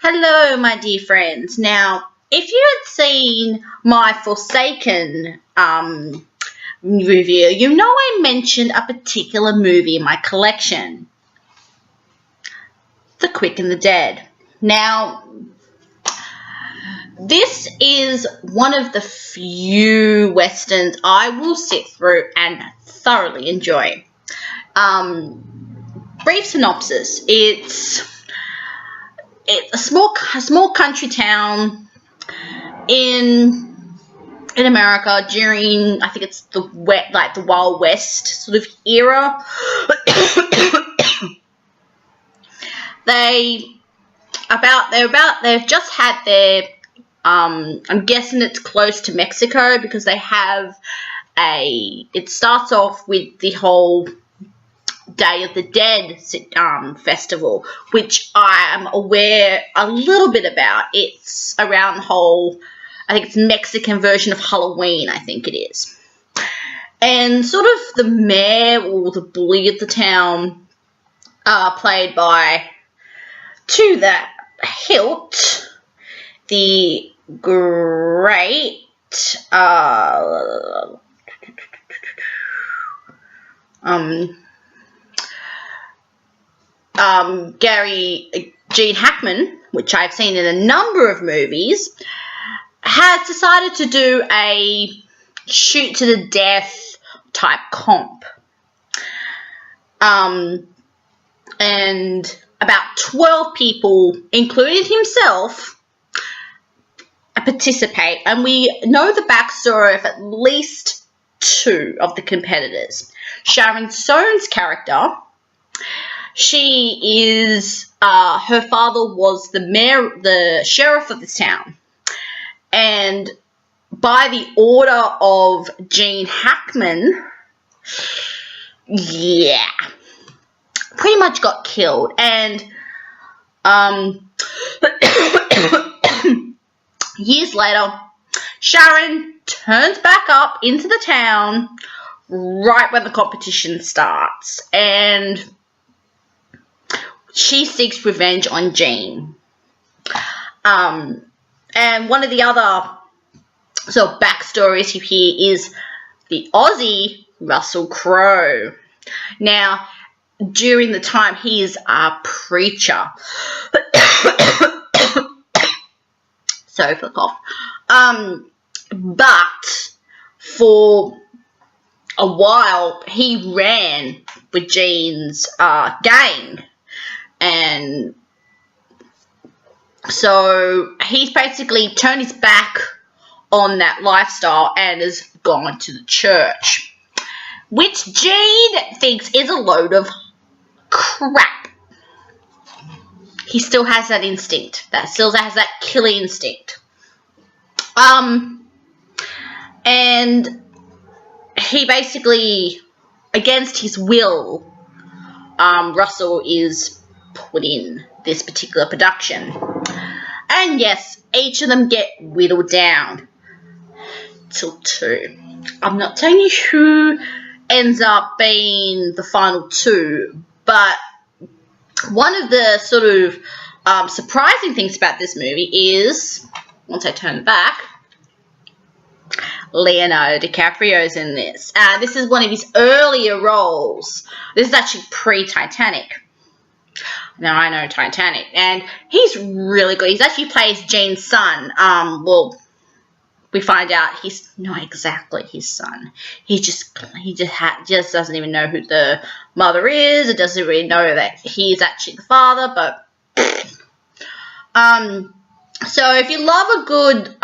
Hello, my dear friends. Now, if you had seen my Forsaken review, you know I mentioned a particular movie in my collection, The Quick and the Dead. Now, this is one of the few westerns I will sit through and thoroughly enjoy. Brief synopsis. It's a small country town in America during, I think it's the Wild West sort of era. They've just had their I'm guessing it's close to Mexico because they have it starts off with the whole Day of the Dead festival, which I am aware a little bit about. It's around the whole, I think it's Mexican version of Halloween, I think it is. And sort of the mayor or the bully of the town, played by, to that hilt, the great Gene Hackman, which I've seen in a number of movies, has decided to do a shoot to the death type comp. And about 12 people, including himself, participate. And we know the backstory of at least two of the competitors. Sharon Stone's character, she is, her father was the sheriff of the town. And by the order of Gene Hackman, pretty much got killed. And, years later, Sharon turns back up into the town right when the competition starts. And she seeks revenge on Gene. And one of the other sort of backstories here is the Aussie Russell Crowe. Now, during the time, he is a preacher. Sorry for the cough. But for a while, he ran with Gene's gang. And so he's basically turned his back on that lifestyle and has gone to the church, which Gene thinks is a load of crap. He still has that instinct. Still has that killer instinct. And he basically, against his will, Russell is put in this particular production. And yes, each of them get whittled down till two. I'm not telling you who ends up being the final two, but one of the sort of surprising things about this movie is, once I turn back, Leonardo DiCaprio's in this. This is one of his earlier roles. This is actually pre-Titanic. Now, I know Titanic, and he's really good. He actually plays Gene's son. Well, we find out he's not exactly his son. He just doesn't even know who the mother is. It doesn't really know that he is actually the father. But so if you love a good,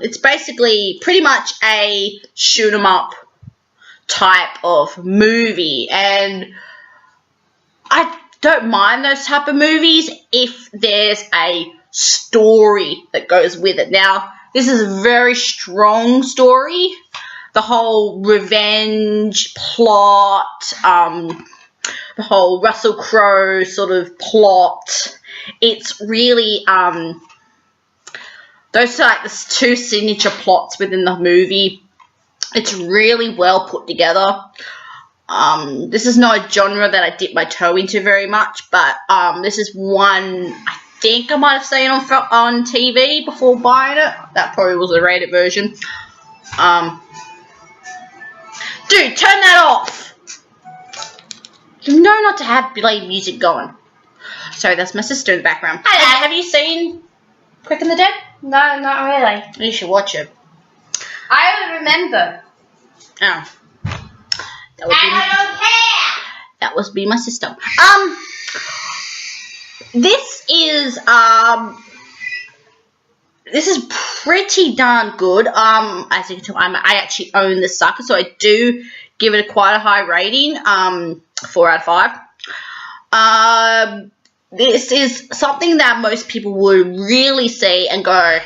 it's basically pretty much a shoot 'em up type of movie, and I don't mind those type of movies if there's a story that goes with it. Now, this is a very strong story. The whole revenge plot, the whole Russell Crowe sort of plot. It's really, those are like the two signature plots within the movie. It's really well put together. This is not a genre that I dip my toe into very much, but this is one I think I might have seen on TV before buying it. That probably was a rated version. Dude, turn that off. You know not to have Blade music going. Sorry, that's my sister in the background. Hello. Have you seen Quick and the Dead? No, not really. You should watch it. I don't remember. Oh. That don't care. would be my sister. This is pretty darn good. As you can tell, I actually own this sucker, so I do give it quite a high rating. 4 out of 5. This is something that most people would really see and go,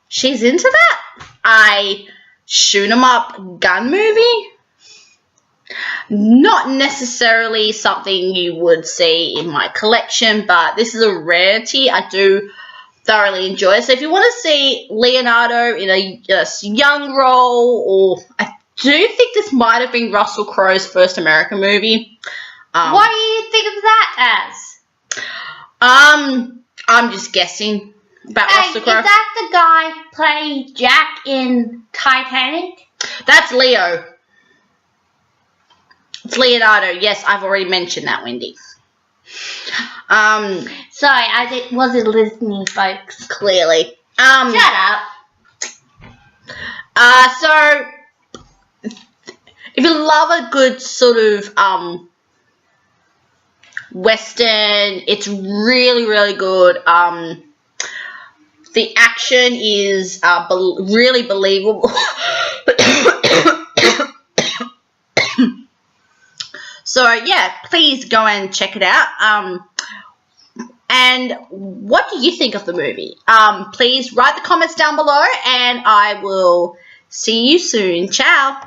she's into that? A shoot 'em up gun movie? Not necessarily something you would see in my collection, but this is a rarity. I do thoroughly enjoy it. So if you want to see Leonardo in a young role, or I do think this might have been Russell Crowe's first American movie. What do you think of that as? I'm just guessing about Russell Crowe. Is that the guy playing Jack in Titanic? That's Leo. It's Leonardo. Yes, I've already mentioned that, Wendy. Sorry, I wasn't listening, folks. Clearly. Shut up. So if you love a good sort of Western, it's really, really good. The action is really believable. So yeah, please go and check it out. And what do you think of the movie? Please write the comments down below, and I will see you soon. Ciao.